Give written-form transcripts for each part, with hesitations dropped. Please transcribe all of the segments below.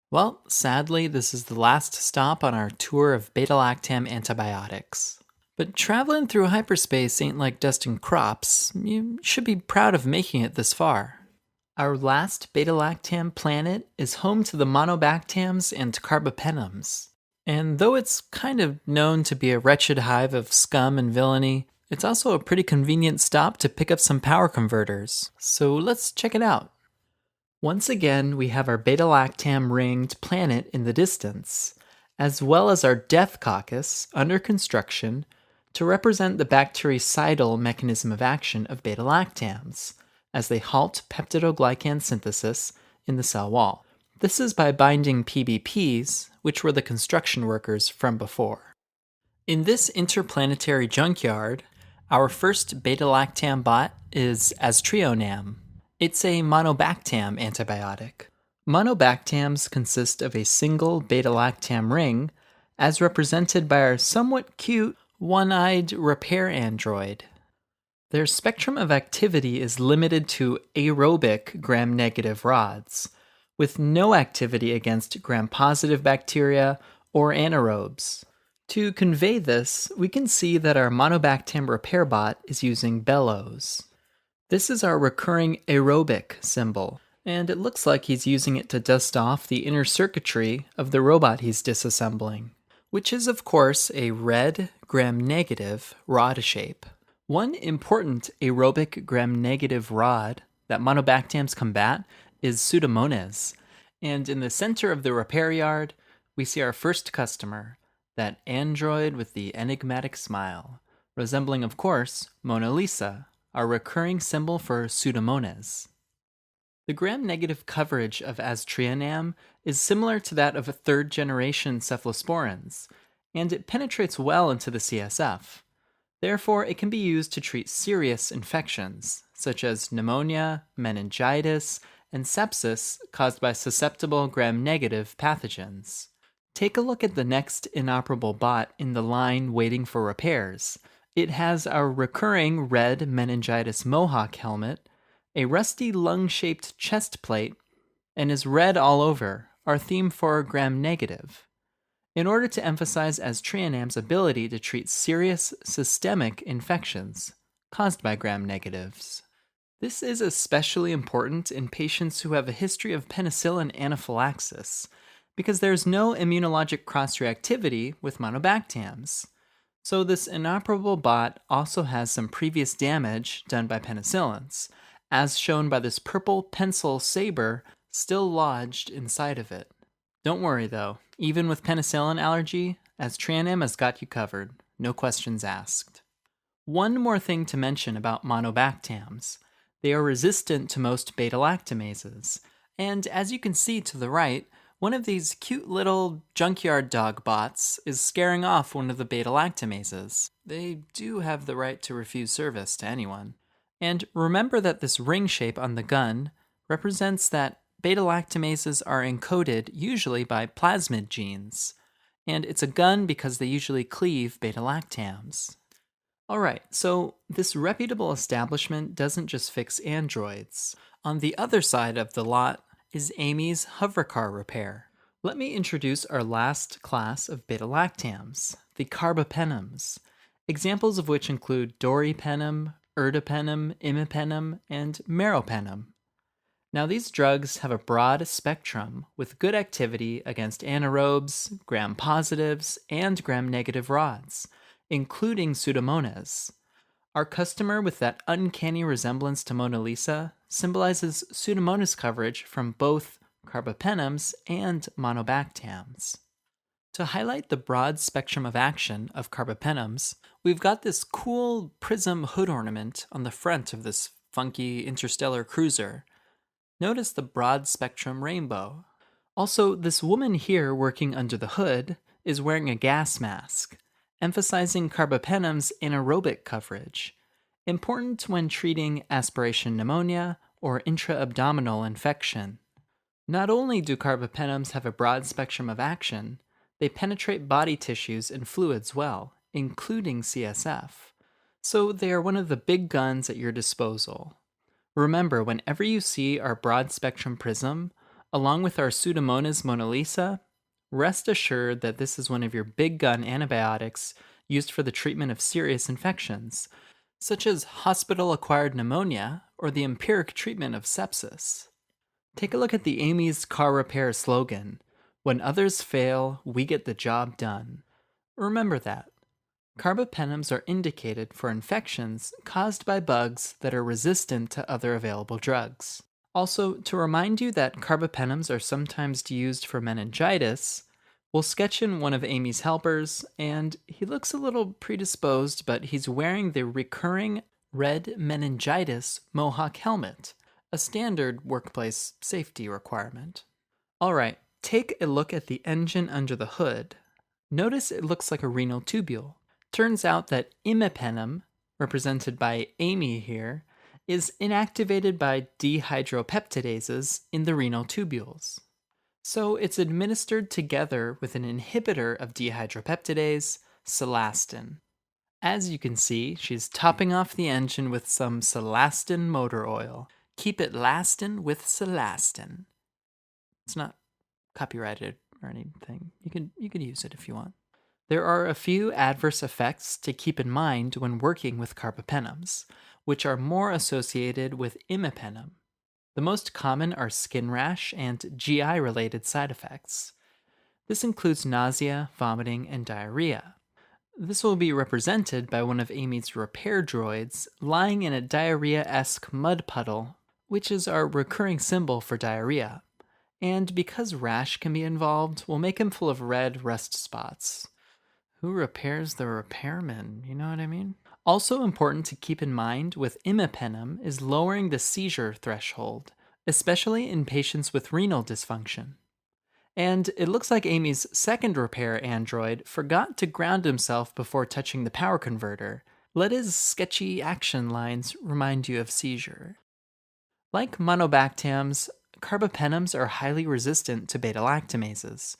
Well, sadly, this is the last stop on our tour of beta-lactam antibiotics. But traveling through hyperspace ain't like dusting crops. You should be proud of making it this far. Our last beta-lactam planet is home to the monobactams and carbapenems. And though it's kind of known to be a wretched hive of scum and villainy, it's also a pretty convenient stop to pick up some power converters. So let's check it out. Once again, we have our beta-lactam ringed planet in the distance, as well as our death coccus under construction to represent the bactericidal mechanism of action of beta-lactams, as they halt peptidoglycan synthesis in the cell wall. This is by binding PBPs, which were the construction workers from before. In this interplanetary junkyard, our first beta-lactam bot is Aztrionam. It's a monobactam antibiotic. Monobactams consist of a single beta-lactam ring, as represented by our somewhat cute one-eyed repair android. Their spectrum of activity is limited to aerobic gram-negative rods, with no activity against gram-positive bacteria or anaerobes. To convey this, we can see that our monobactam repair bot is using bellows. This is our recurring aerobic symbol, and it looks like he's using it to dust off the inner circuitry of the robot he's disassembling, which is of course a red gram-negative rod shape. One important aerobic gram-negative rod that monobactams combat is Pseudomonas, and in the center of the repair yard, we see our first customer, that android with the enigmatic smile, resembling of course Mona Lisa, our recurring symbol for Pseudomonas. The gram-negative coverage of Aztrionam is similar to that of third-generation cephalosporins, and it penetrates well into the CSF. Therefore, it can be used to treat serious infections, such as pneumonia, meningitis, and sepsis caused by susceptible gram-negative pathogens. Take a look at the next inoperable bot in the line waiting for repairs. It has our recurring red meningitis mohawk helmet, a rusty lung-shaped chest plate, and is red all over, our theme for gram-negative, in order to emphasize Aztrionam's ability to treat serious systemic infections caused by gram-negatives. This is especially important in patients who have a history of penicillin anaphylaxis, because there's no immunologic cross-reactivity with monobactams. So this inoperable bot also has some previous damage done by penicillins, as shown by this purple pencil saber still lodged inside of it. Don't worry though, even with penicillin allergy, Aztrionam has got you covered, no questions asked. One more thing to mention about monobactams. They are resistant to most beta-lactamases, and as you can see to the right, one of these cute little junkyard dog bots is scaring off one of the beta-lactamases. They do have the right to refuse service to anyone. And remember that this ring shape on the gun represents that beta-lactamases are encoded usually by plasmid genes, and it's a gun because they usually cleave beta-lactams. Alright, so this reputable establishment doesn't just fix androids. On the other side of the lot is Amy's hovercar repair. Let me introduce our last class of beta-lactams, the carbapenems, examples of which include doripenem, ertapenem, imipenem, and meropenem. Now these drugs have a broad spectrum with good activity against anaerobes, gram-positives, and gram-negative rods, including Pseudomonas. Our customer with that uncanny resemblance to Mona Lisa symbolizes Pseudomonas coverage from both carbapenems and monobactams. To highlight the broad spectrum of action of carbapenems, we've got this cool prism hood ornament on the front of this funky interstellar cruiser. Notice the broad spectrum rainbow. Also, this woman here working under the hood is wearing a gas mask, emphasizing carbapenem's anaerobic coverage, important when treating aspiration pneumonia or intra-abdominal infection. Not only do carbapenems have a broad spectrum of action, they penetrate body tissues and fluids well, including CSF. So they are one of the big guns at your disposal. Remember, whenever you see our broad spectrum prism, Along with our Pseudomonas monalisa, rest assured that this is one of your big gun antibiotics used for the treatment of serious infections, such as hospital-acquired pneumonia or the empiric treatment of sepsis. Take a look at the Amy's Car Repair slogan, "When others fail, we get the job done." Remember that. Carbapenems are indicated for infections caused by bugs that are resistant to other available drugs. Also, to remind you that carbapenems are sometimes used for meningitis, we'll sketch in one of Amy's helpers, and he looks a little predisposed, but he's wearing the recurring red meningitis mohawk helmet, a standard workplace safety requirement. Alright, take a look at the engine under the hood. Notice it looks like a renal tubule. Turns out that imipenem, represented by Amy here, is inactivated by dehydropeptidases in the renal tubules. So it's administered together with an inhibitor of dehydropeptidase, celastin. As you can see, she's topping off the engine with some celastin motor oil. Keep it lastin' with celastin. It's not copyrighted or anything. You can use it if you want. There are a few adverse effects to keep in mind when working with carbapenems, which are more associated with imipenem. The most common are skin rash and GI-related side effects. This includes nausea, vomiting, and diarrhea. This will be represented by one of Amy's repair droids lying in a diarrhea-esque mud puddle, which is our recurring symbol for diarrhea. And because rash can be involved, we'll make him full of red rust spots. Who repairs the repairman? You know what I mean? Also important to keep in mind with imipenem is lowering the seizure threshold, especially in patients with renal dysfunction. And it looks like Amy's second repair android forgot to ground himself before touching the power converter. Let his sketchy action lines remind you of seizure. Like monobactams, carbapenems are highly resistant to beta-lactamases.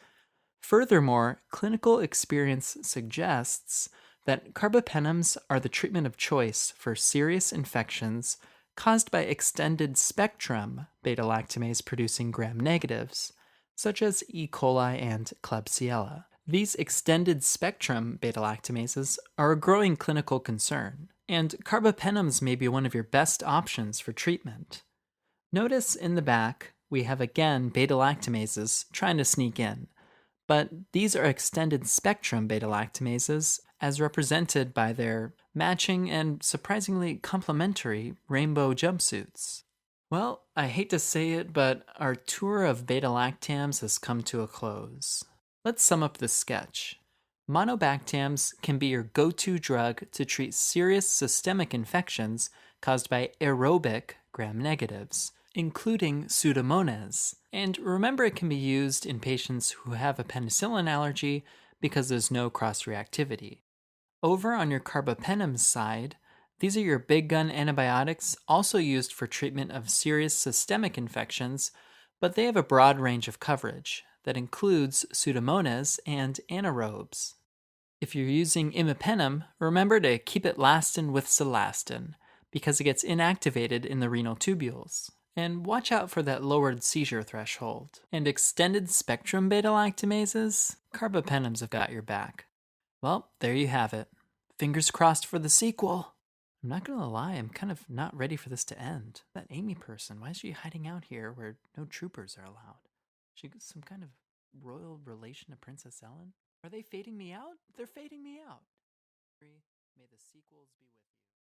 Furthermore, clinical experience suggests that carbapenems are the treatment of choice for serious infections caused by extended spectrum beta-lactamase producing gram-negatives, such as E. coli and Klebsiella. These extended spectrum beta-lactamases are a growing clinical concern, and carbapenems may be one of your best options for treatment. Notice in the back, we have again beta-lactamases trying to sneak in. But these are extended spectrum beta-lactamases, as represented by their matching and surprisingly complementary rainbow jumpsuits. Well, I hate to say it, but our tour of beta-lactams has come to a close. Let's sum up this sketch. Monobactams can be your go-to drug to treat serious systemic infections caused by aerobic gram-negatives, including Pseudomonas. And remember, it can be used in patients who have a penicillin allergy because there's no cross-reactivity. Over on your carbapenem side, these are your big gun antibiotics also used for treatment of serious systemic infections, but they have a broad range of coverage that includes Pseudomonas and anaerobes. If you're using imipenem, remember to keep it lastin with celastin because it gets inactivated in the renal tubules. And watch out for that lowered seizure threshold. And extended spectrum beta-lactamases, carbapenems have got your back. Well, there you have it. Fingers crossed for the sequel. I'm not gonna lie, I'm kind of not ready for this to end. That Amy person, why is she hiding out here where no troopers are allowed? She got some kind of royal relation to Princess Ellen? Are they fading me out? They're fading me out. May the sequels be with you.